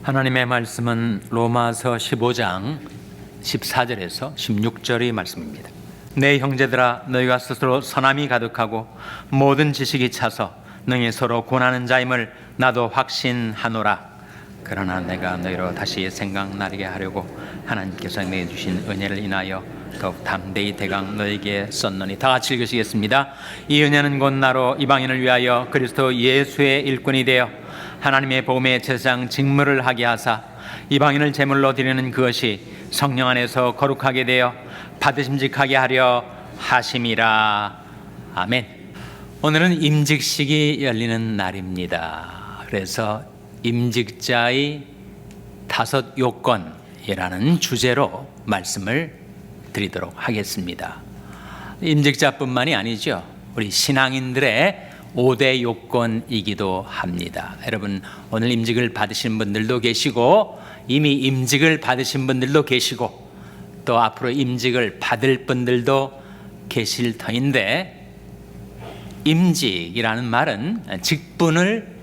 하나님의 말씀은 로마서 15장 14절에서 16절의 말씀입니다. 내 형제들아, 너희가 스스로 선함이 가득하고 모든 지식이 차서 능히 서로 권하는 자임을 나도 확신하노라. 그러나 내가 너희로 다시 생각나게 하려고 하나님께서 내주신 은혜를 인하여 더욱 담대히 대강 너희에게 썼노니. 다 같이 읽으시겠습니다. 이 은혜는 곧 나로 이방인을 위하여 그리스도 예수의 일꾼이 되어 하나님의 복음의 제사장 직무를 하게 하사 이방인을 제물로 드리는 그것이 성령 안에서 거룩하게 되어 받으심직하게 하려 하심이라. 아멘. 오늘은 임직식이 열리는 날입니다. 그래서 임직자의 5 요건이라는 주제로 말씀을 드리도록 하겠습니다. 임직자뿐만이 아니죠. 우리 신앙인들의 5대 요건이기도 합니다. 여러분, 오늘 임직을 받으신 분들도 계시고 이미 임직을 받으신 분들도 계시고 또 앞으로 임직을 받을 분들도 계실 터인데, 임직이라는 말은 직분을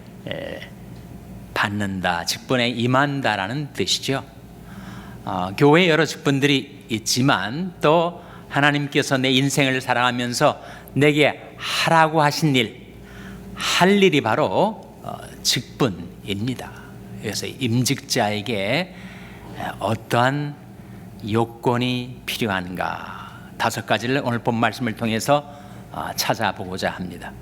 받는다, 직분에 임한다라는 뜻이죠. 교회에 여러 직분들이 있지만 또 하나님께서 내 인생을 살아가면서 내게 하라고 하신 일, 할 일이 바로 직분입니다. 그래서 임직자에게 어떠한 요건이 필요한가, 5가지를 오늘 본 말씀을 통해서 찾아보고자 합니다.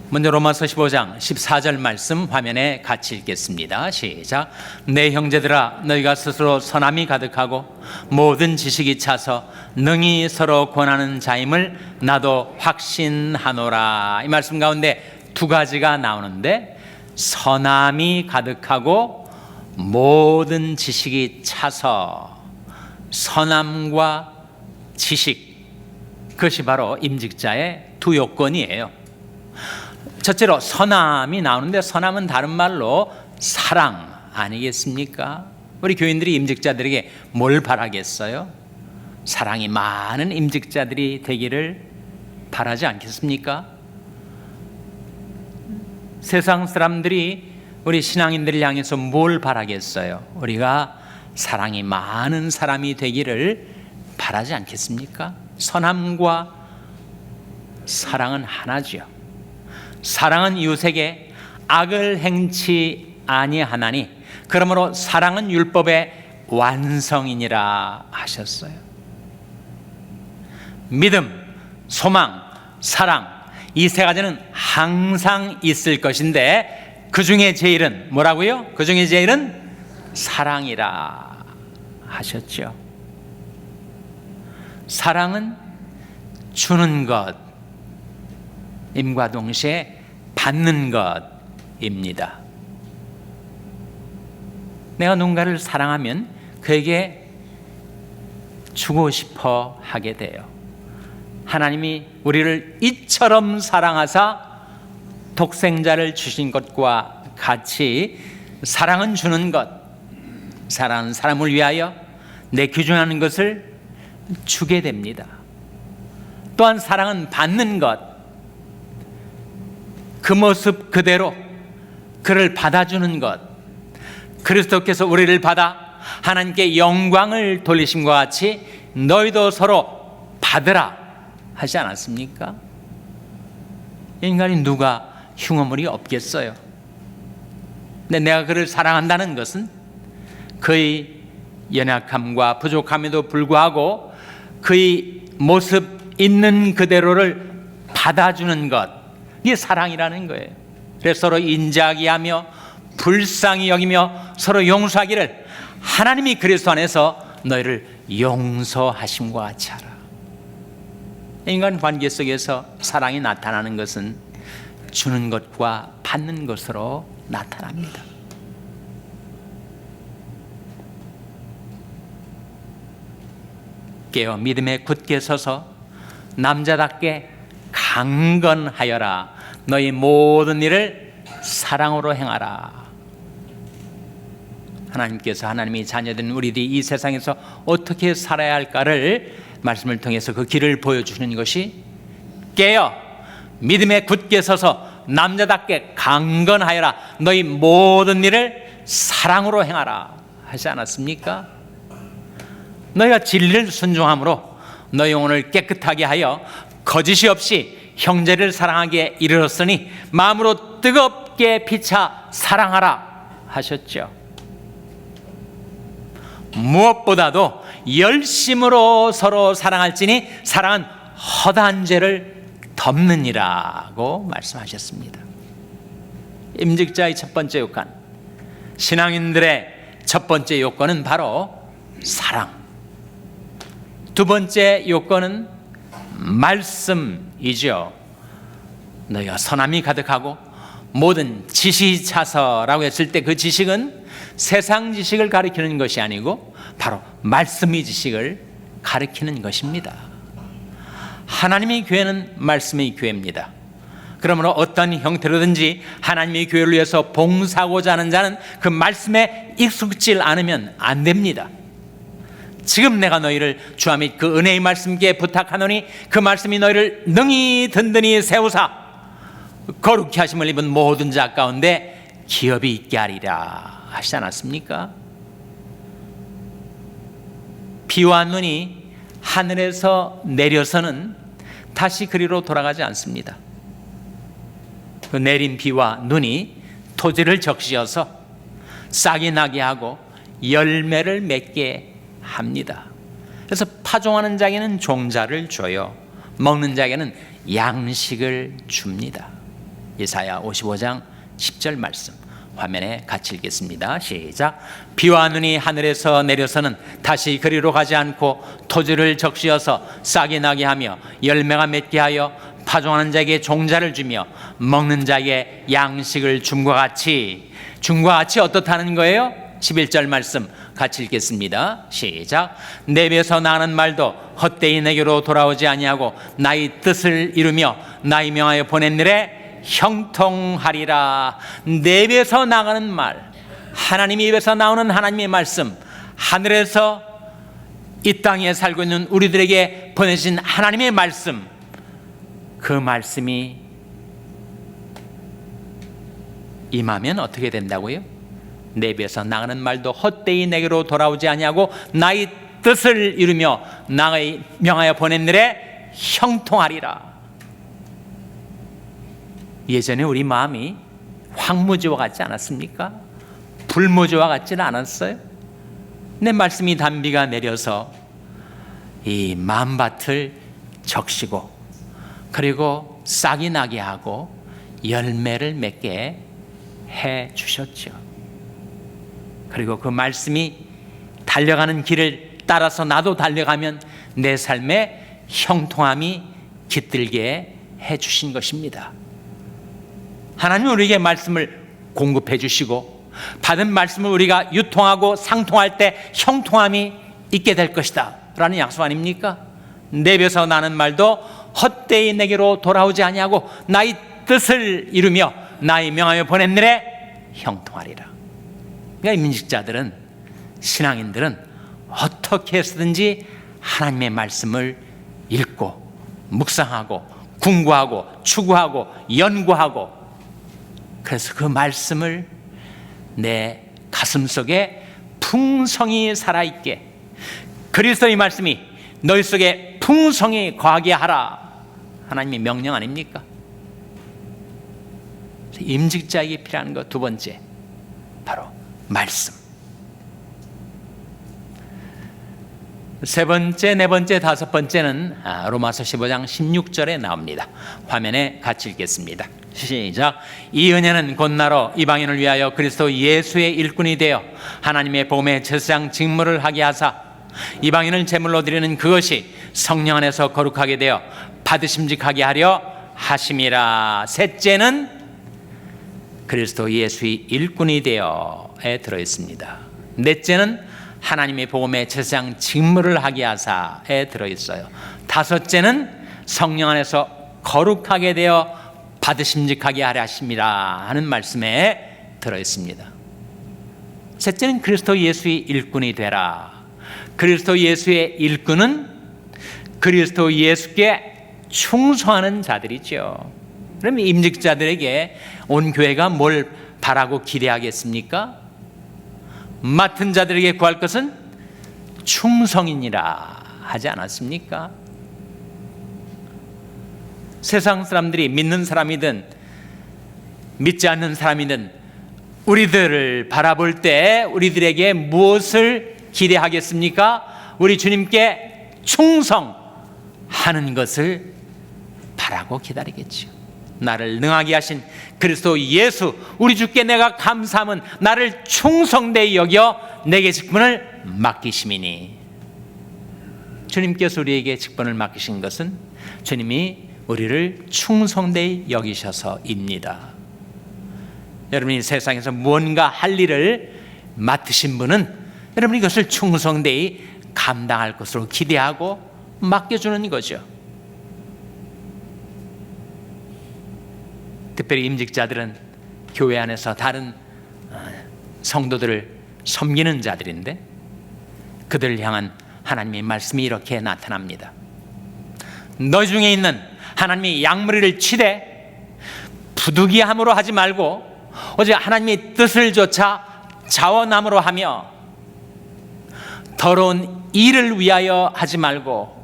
먼저 로마서 15장 14절 말씀 화면에 같이 읽겠습니다. 시작. 내 형제들아, 너희가 스스로 선함이 가득하고 모든 지식이 차서 능히 서로 권하는 자임을 나도 확신하노라. 이 말씀 가운데 2가지가 나오는데, 선함이 가득하고 모든 지식이 차서, 선함과 지식, 그것이 바로 임직자의 2 요건이에요. 첫째로 선함이 나오는데, 선함은 다른 말로 사랑 아니겠습니까? 우리 교인들이 임직자들에게 뭘 바라겠어요? 사랑이 많은 임직자들이 되기를 바라지 않겠습니까? 세상 사람들이 우리 신앙인들을 향해서 뭘 바라겠어요? 우리가 사랑이 많은 사람이 되기를 바라지 않겠습니까? 선함과 사랑은 하나지요. 사랑은 이웃에게 악을 행치 아니하나니 그러므로 사랑은 율법의 완성이니라 하셨어요. 믿음, 소망, 사랑, 이 3가지는 항상 있을 것인데 그 중에 제일은 뭐라고요? 그 중에 제일은 사랑이라 하셨죠. 사랑은 주는 것 임과 동시에 받는 것입니다. 내가 누군가를 사랑하면 그에게 주고 싶어 하게 돼요. 하나님이 우리를 이처럼 사랑하사 독생자를 주신 것과 같이 사랑은 주는 것, 사랑하는 사람을 위하여 내 귀중한 것을 주게 됩니다. 또한 사랑은 받는 것, 그 모습 그대로 그를 받아주는 것, 그리스도께서 우리를 받아 하나님께 영광을 돌리심과 같이 너희도 서로 받으라 하지 않았습니까? 인간이 누가 흉어물이 없겠어요? 근데 내가 그를 사랑한다는 것은 그의 연약함과 부족함에도 불구하고 그의 모습 있는 그대로를 받아주는 것, 이게 사랑이라는 거예요. 그래서 서로 인자하게 하며 불쌍히 여기며 서로 용서하기를 하나님이 그리스도 안에서 너희를 용서하심과 같이 하라. 인간 관계 속에서 사랑이 나타나는 것은 주는 것과 받는 것으로 나타납니다. 깨어 믿음에 굳게 서서 남자답게 강건하여라. 너희 모든 일을 사랑으로 행하라. 하나님께서, 하나님의 자녀된 우리들이 이 세상에서 어떻게 살아야 할까를 말씀을 통해서 그 길을 보여주시는 것이 깨어 믿음에 굳게 서서 남자답게 강건하여라. 너희 모든 일을 사랑으로 행하라 하지 않았습니까? 너희가 진리를 순종함으로 너희 영혼을 깨끗하게 하여 거짓이 없이 형제를 사랑하기에 이르렀으니 마음으로 뜨겁게 피차 사랑하라 하셨죠. 무엇보다도 열심으로 서로 사랑할지니 사랑은 허다한 죄를 덮느니라고 말씀하셨습니다. 임직자의 첫 번째 요건, 신앙인들의 첫 번째 요건은 바로 사랑. 두 번째 요건은 말씀이죠. 너희가 선함이 가득하고 모든 지식이 차서라고 했을 때 그 지식은 세상 지식을 가리키는 것이 아니고 바로 말씀의 지식을 가리키는 것입니다. 하나님의 교회는 말씀의 교회입니다. 그러므로 어떤 형태로든지 하나님의 교회를 위해서 봉사하고자 하는 자는 그 말씀에 익숙지 않으면 안 됩니다. 지금 내가 너희를 주와 및 그 은혜의 말씀께 부탁하노니 그 말씀이 너희를 능히 든든히 세우사 거룩히 하심을 입은 모든 자 가운데 기업이 있게 하리라 하시지 않았습니까? 비와 눈이 하늘에서 내려서는 다시 그리로 돌아가지 않습니다. 그 내린 비와 눈이 토지를 적시어서 싹이 나게 하고 열매를 맺게 합니다. 그래서 파종하는 자에게는 종자를 줘요. 먹는 자에게는 양식을 줍니다. 예사야 55장 10절 말씀 화면에 같이 읽겠습니다. 시작. 비와 눈이 하늘에서 내려서는 다시 그리로 가지 않고 토지를 적시어서 싹이 나게 하며 열매가 맺게 하여 파종하는 자에게 종자를 주며 먹는 자에게 양식을 줌과 같이 어떻다는 거예요? 11절 말씀 같이 읽겠습니다. 시작. 내 입에서 나는 말도 헛되이 내게로 돌아오지 아니하고 나의 뜻을 이루며 나의 명하여 보낸 일에 형통하리라. 내 입에서 나가는 말, 하나님의 입에서 나오는 하나님의 말씀, 하늘에서 이 땅에 살고 있는 우리들에게 보내신 하나님의 말씀, 그 말씀이 임하면 어떻게 된다고요? 내 입에서 나가는 말도 헛되이 내게로 돌아오지 아니하고 나의 뜻을 이루며 나의 명하여 보낸 일에 형통하리라. 예전에 우리 마음이 황무지와 같지 않았습니까? 불무지와 같지는 않았어요? 내 말씀이 단비가 내려서 이 마음밭을 적시고 그리고 싹이 나게 하고 열매를 맺게 해 주셨죠. 그리고 그 말씀이 달려가는 길을 따라서 나도 달려가면 내 삶에 형통함이 깃들게 해 주신 것입니다. 하나님은 우리에게 말씀을 공급해 주시고 받은 말씀을 우리가 유통하고 상통할 때 형통함이 있게 될 것이다 라는 약속 아닙니까? 내 입에서 나는 말도 헛되이 내게로 돌아오지 아니하고 나의 뜻을 이루며 나의 명하여 보낸 일에 형통하리라. 그러니까 민직자들은, 신앙인들은 어떻게 해서든지 하나님의 말씀을 읽고 묵상하고 궁구하고 추구하고 연구하고, 그래서 그 말씀을 내 가슴 속에 풍성히 살아있게, 그리스도의 말씀이 너희 속에 풍성히 거하게 하라, 하나님의 명령 아닙니까? 임직자에게 필요한 것 두 번째, 바로 말씀. 세 번째, 네 번째, 다섯 번째는 로마서 15장 16절에 나옵니다. 화면에 같이 읽겠습니다. 시작. 이 은혜는 곧 나로 이방인을 위하여 그리스도 예수의 일꾼이 되어 하나님의 복음의 제사장 직무를 하게 하사 이방인을 제물로 드리는 그것이 성령 안에서 거룩하게 되어 받으심직하게 하려 하심이라. 셋째는 그리스도 예수의 일꾼이 되어에 들어있습니다. 넷째는 하나님의 복음의 제사장 직무를 하게 하사에 들어있어요. 다섯째는 성령 안에서 거룩하게 되어 받으심직하게 하려 하심이라 하는 말씀에 들어있습니다. 셋째는 그리스도 예수의 일꾼이 되라. 그리스도 예수의 일꾼은 그리스도 예수께 충성하는 자들이죠. 그럼 임직자들에게 온 교회가 뭘 바라고 기대하겠습니까? 맡은 자들에게 구할 것은 충성이니라 하지 않았습니까? 세상 사람들이 믿는 사람이든 믿지 않는 사람이든 우리들을 바라볼 때 우리들에게 무엇을 기대하겠습니까? 우리 주님께 충성하는 것을 바라고 기다리겠죠. 나를 능하게 하신 그리스도 예수 우리 주께 내가 감사함은 나를 충성되이 여겨 내게 직분을 맡기심이니. 주님께서 우리에게 직분을 맡기신 것은 주님이 우리를 충성되이 여기셔서입니다. 여러분이 세상에서 무언가 할 일을 맡으신 분은 여러분이 이것을 충성되이 감당할 것으로 기대하고 맡겨주는 거죠. 특별히 임직자들은 교회 안에서 다른 성도들을 섬기는 자들인데 그들을 향한 하나님의 말씀이 이렇게 나타납니다. 너희 중에 있는 하나님이 양무리를 치되 부득이함으로 하지 말고 오직 하나님의 뜻을 조차 자원함으로 하며 더러운 일을 위하여 하지 말고,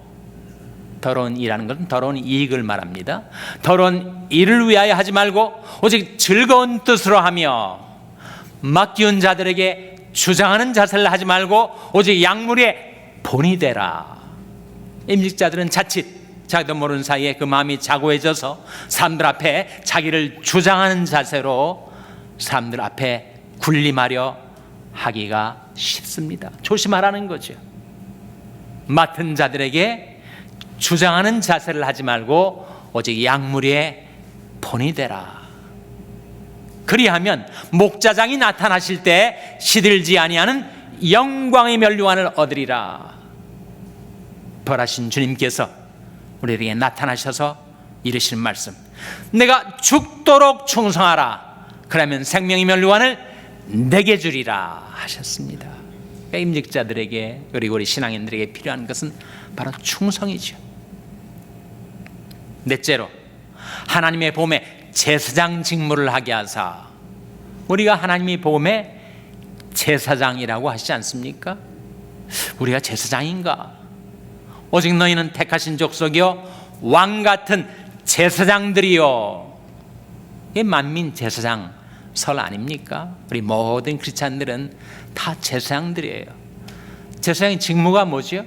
더러운 일하는 것은 더러운 이익을 말합니다. 더러운 일을 위하여 하지 말고 오직 즐거운 뜻으로 하며 맡기운 자들에게 주장하는 자세를 하지 말고 오직 양무리의 본이 되라. 임직자들은 자칫 자기도 모르는 사이에 그 마음이 자고해져서 사람들 앞에 자기를 주장하는 자세로 사람들 앞에 군림하려 하기가 쉽습니다. 조심하라는 거죠. 맡은 자들에게 주장하는 자세를 하지 말고 오직 양무리의 본이 되라. 그리하면 목자장이 나타나실 때 시들지 아니하는 영광의 면류관을 얻으리라. 벌하신 주님께서 우리에게 나타나셔서 이르시는 말씀, 내가 죽도록 충성하라. 그러면 생명의 면류관을 내게 주리라 하셨습니다. 임직자들에게 그리고 우리 신앙인들에게 필요한 것은 바로 충성이죠. 넷째로 하나님의 복음에 제사장 직무를 하게 하사. 우리가 하나님의 복음에 제사장이라고 하시지 않습니까? 우리가 제사장인가? 오직 너희는 택하신 족속이요 왕같은 제사장들이요. 이게 만민 제사장 설 아닙니까? 우리 모든 크리스찬들은 다 제사장들이에요. 제사장의 직무가 뭐죠?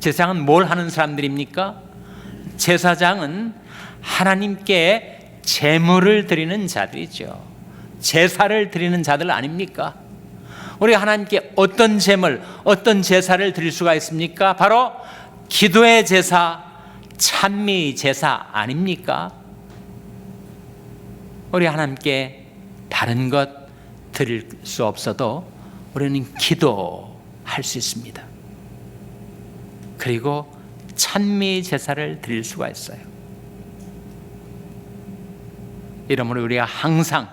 제사장은 뭘 하는 사람들입니까? 제사장은 하나님께 제물을 드리는 자들이죠. 제사를 드리는 자들 아닙니까? 우리가 하나님께 어떤 제물, 어떤 제사를 드릴 수가 있습니까? 바로 기도의 제사, 찬미 제사 아닙니까? 우리 하나님께 다른 것 드릴 수 없어도 우리는 기도할 수 있습니다. 그리고 찬미 제사를 드릴 수가 있어요. 이러므로 우리가 항상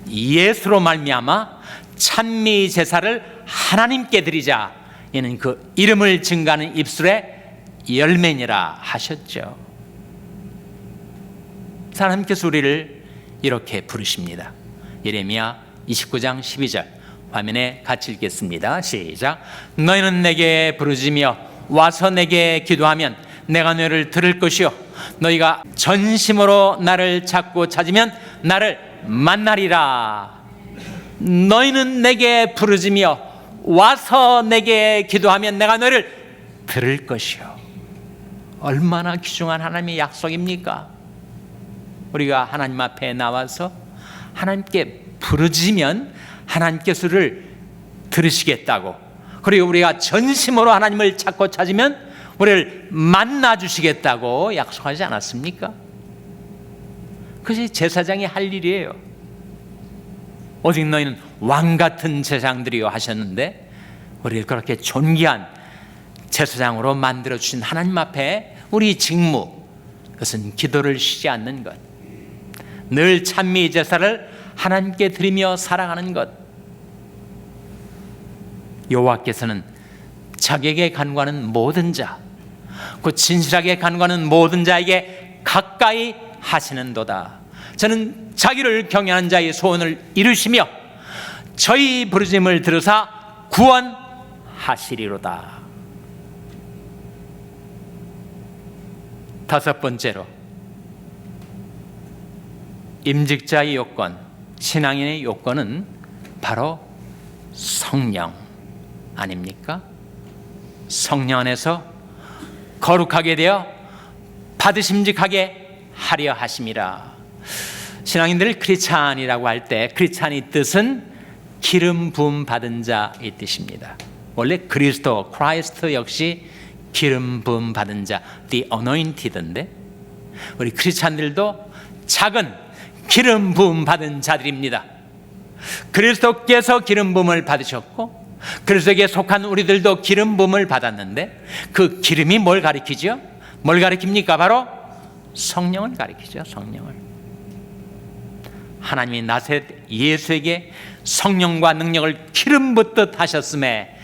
예수로 말미암아 찬미 제사를 하나님께 드리자. 이는 그 이름을 증가하는 입술의 열매니라 하셨죠. 하나님께서 우리를 이렇게 부르십니다. 예레미야 29장 12절 화면에 같이 읽겠습니다. 시작. 너희는 내게 부르짖으며 와서 내게 기도하면 내가 너희를 들을 것이요 너희가 전심으로 나를 찾고 찾으면 나를 만나리라. 너희는 내게 부르짖으며 와서 내게 기도하면 내가 너희를 들을 것이요. 얼마나 귀중한 하나님의 약속입니까? 우리가 하나님 앞에 나와서 하나님께 부르짖으면 하나님께서를 들으시겠다고, 그리고 우리가 전심으로 하나님을 찾고 찾으면 우리를 만나 주시겠다고 약속하지 않았습니까? 그것이 제사장이 할 일이에요. 오직 너희는 왕같은 제사장들이요 하셨는데, 우리를 그렇게 존귀한 제사장으로 만들어 주신 하나님 앞에 우리 직무, 그것은 기도를 쉬지 않는 것, 늘 찬미 제사를 하나님께 드리며 살아가는 것. 여호와께서는 자기에게 간구하는 모든 자, 그 진실하게 간구하는 모든 자에게 가까이 하시는도다. 저는 자기를 경외하는 자의 소원을 이루시며 저희 부르심을 들으사 구원하시리로다. 다섯 번째로, 임직자의 요건, 신앙인의 요건은 바로 성령 아닙니까? 성령 안에서 거룩하게 되어 받으심직하게 하려 하심이라. 신앙인들 크리스찬이라고 할 때 크리스찬의 뜻은 기름 부음 받은 자의 뜻입니다. 원래 그리스도, 크라이스트 역시 기름 부음 받은 자, the anointed인데 우리 크리스찬들도 작은 기름 부음 받은 자들입니다. 그리스도께서 기름 부음을 받으셨고 그리스도에게 속한 우리들도 기름 부음을 받았는데 그 기름이 뭘 가리키죠? 뭘 가리킵니까? 바로 성령을 가리키죠. 성령을. 하나님이 나사렛 예수에게 성령과 능력을 기름 붓듯 하셨음에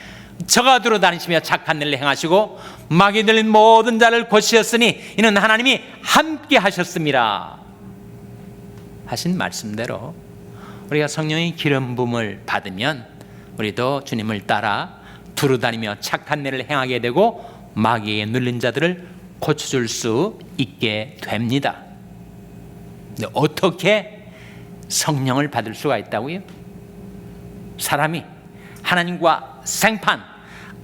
저가 들어다니시며 착한 일을 행하시고 마귀 들린 모든 자를 고치셨으니 이는 하나님이 함께 하셨습니다 하신 말씀대로 우리가 성령의 기름 부음을 받으면 우리도 주님을 따라 두루다니며 착한 일을 행하게 되고 마귀에 눌린 자들을 고쳐줄 수 있게 됩니다. 근데 어떻게 성령을 받을 수가 있다고요? 사람이 하나님과 생판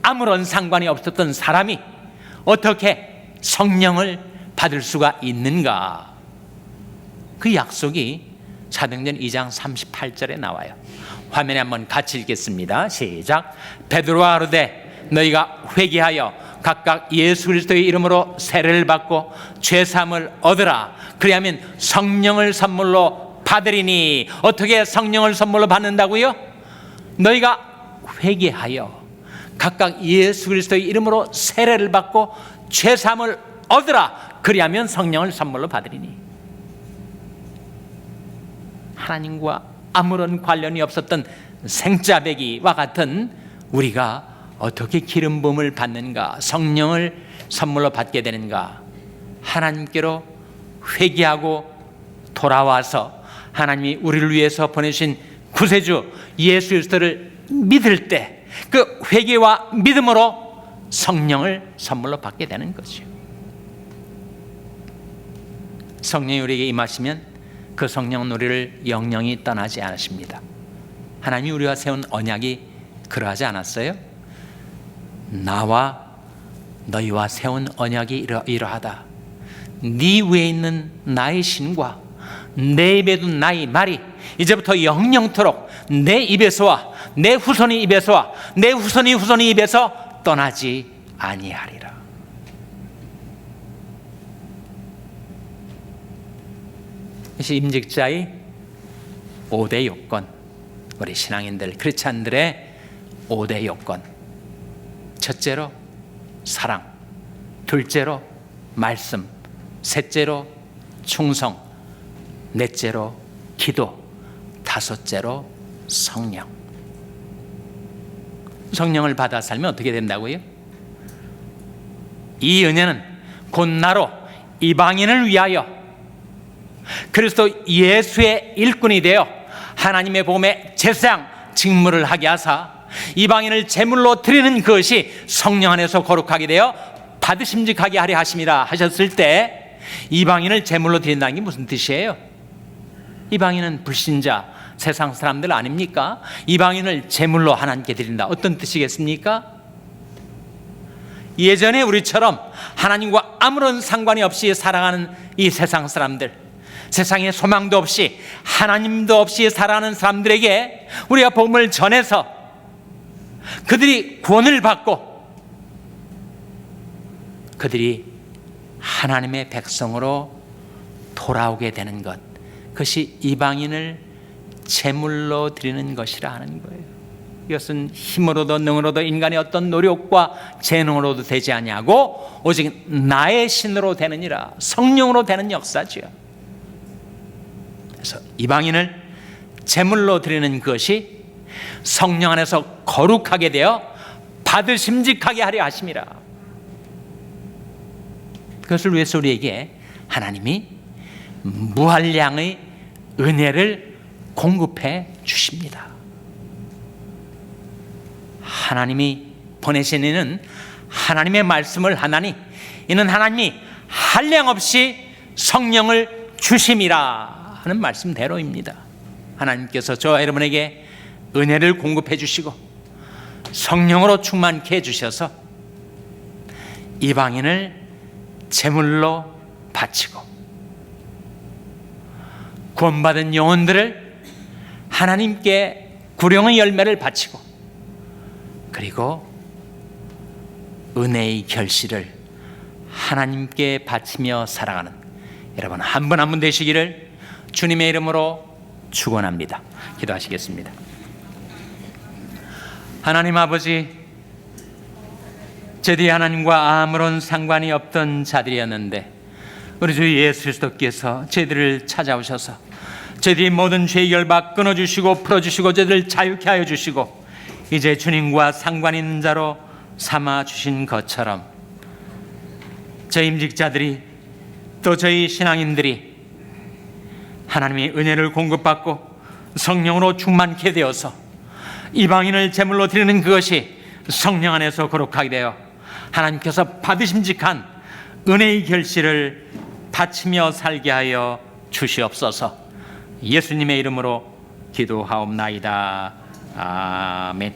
아무런 상관이 없었던 사람이 어떻게 성령을 받을 수가 있는가? 그 약속이 사도행전 2장 38절에 나와요. 화면에 한번 같이 읽겠습니다. 시작. 베드로가 가로되 너희가 회개하여 각각 예수 그리스도의 이름으로 세례를 받고 죄 사함을 얻으라. 그리하면 성령을 선물로 받으리니. 어떻게 성령을 선물로 받는다고요? 너희가 회개하여 각각 예수 그리스도의 이름으로 세례를 받고 죄 사함을 얻으라. 그리하면 성령을 선물로 받으리니. 하나님과 아무런 관련이 없었던 생짜배기와 같은 우리가 어떻게 기름 부음을 받는가, 성령을 선물로 받게 되는가? 하나님께로 회개하고 돌아와서 하나님이 우리를 위해서 보내신 구세주 예수 그리스도를 믿을 때 그 회개와 믿음으로 성령을 선물로 받게 되는 거죠. 성령이 우리에게 임하시면 그 성령은 우리를 영영히 떠나지 않으십니다. 하나님이 우리와 세운 언약이 그러하지 않았어요? 나와 너희와 세운 언약이 이러하다. 네 위에 있는 나의 신과 내 입에 둔 나의 말이 이제부터 영영토록 내 입에서와 내 후손의 입에서와 내 후손의 후손의 입에서 떠나지 아니하리라. 이것이 임직자의 5대 요건, 우리 신앙인들 크리스찬들의 5대 요건. 첫째로 사랑, 둘째로 말씀, 셋째로 충성, 넷째로 기도, 다섯째로 성령. 성령을 받아 살면 어떻게 된다고요? 이 은혜는 곧 나로 이방인을 위하여 그리스도 예수의 일꾼이 되어 하나님의 복음의 제사장 직무를 하게 하사 이방인을 제물로 드리는 것이 성령 안에서 거룩하게 되어 받으심직하게 하려 하심이라 하셨을 때 이방인을 제물로 드린다는 게 무슨 뜻이에요? 이방인은 불신자, 세상 사람들 아닙니까? 이방인을 제물로 하나님께 드린다. 어떤 뜻이겠습니까? 예전에 우리처럼 하나님과 아무런 상관이 없이 살아가는 이 세상 사람들, 세상에 소망도 없이 하나님도 없이 살아가는 사람들에게 우리가 복음을 전해서 그들이 구원을 받고 그들이 하나님의 백성으로 돌아오게 되는 것, 그것이 이방인을 제물로 드리는 것이라 하는 거예요. 이것은 힘으로도 능으로도 인간의 어떤 노력과 재능으로도 되지 아니하고 오직 나의 신으로 되느니라, 성령으로 되는 역사지요. 그래서 이방인을 제물로 드리는 것이 성령 안에서 거룩하게 되어 받으심직하게 하려 하심이라. 그것을 위해서 우리에게 하나님이 무한량의 은혜를 공급해 주십니다. 하나님이 보내신 이는 하나님의 말씀을 하나니 이는 하나님이 한량없이 성령을 주심이라 하는 말씀대로입니다. 하나님께서 저와 여러분에게 은혜를 공급해 주시고 성령으로 충만케 해주셔서 이방인을 제물로 바치고 구원받은 영혼들을 하나님께 구령의 열매를 바치고 그리고 은혜의 결실을 하나님께 바치며 살아가는 여러분 한 분 한 분 되시기를 주님의 이름으로 축원합니다. 기도하시겠습니다. 하나님 아버지, 저희들이 하나님과 아무런 상관이 없던 자들이었는데 우리 주 예수 그리스도께서 저희들을 찾아오셔서 저희들이 모든 죄의 결박 끊어주시고 풀어주시고 저희들을 자유케 하여 주시고 이제 주님과 상관 있는 자로 삼아주신 것처럼 저희 임직자들이 또 저희 신앙인들이 하나님의 은혜를 공급받고 성령으로 충만케 되어서 이방인을 제물로 드리는 그것이 성령 안에서 거룩하게 되어 하나님께서 받으심직한 은혜의 결실을 바치며 살게 하여 주시옵소서. 예수님의 이름으로 기도하옵나이다. 아멘.